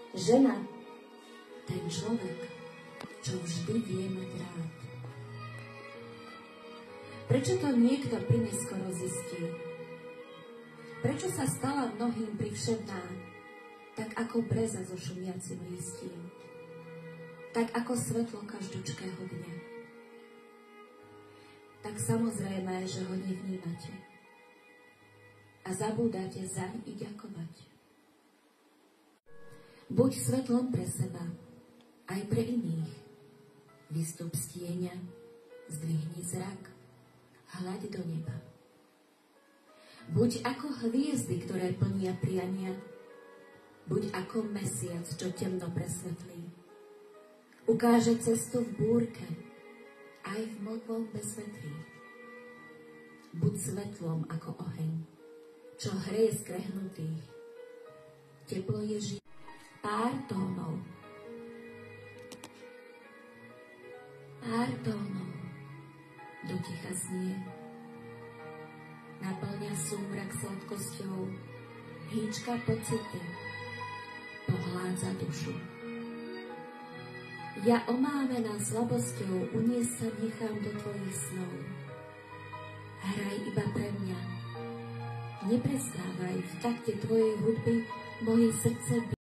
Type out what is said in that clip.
Žena, ten človek, čo vždy vie mať rád. Prečo to niekto prineskoro zistí? Prečo sa stala mnohým privšedná, tak ako breza so šumiacim listím, tak ako svetlo každúčkého dňa? Tak samozrejme, že ho nevnímate a zabúdate zaň i ďakovať. Buď svetlom pre seba, aj pre iných. Vystup z tieňa, zdvihni zrak, hľaď do neba. Buď ako hviezdy, ktoré plnia priania, buď ako mesiac, čo temno presvetlí. Ukáže cestu v búrke, aj v modlom bezvetrí. Buď svetlom ako oheň, čo hreje skrehnutých. Teplo je živé. Pár tónov do ticha znie. Naplňa súmrak sladkosťou, hýčka pocity, pohládza dušu. Ja omámená slabosťou uniesť sa nechám do tvojich snov. Hraj iba pre mňa, neprestávaj v takte tvojej hudby moje srdce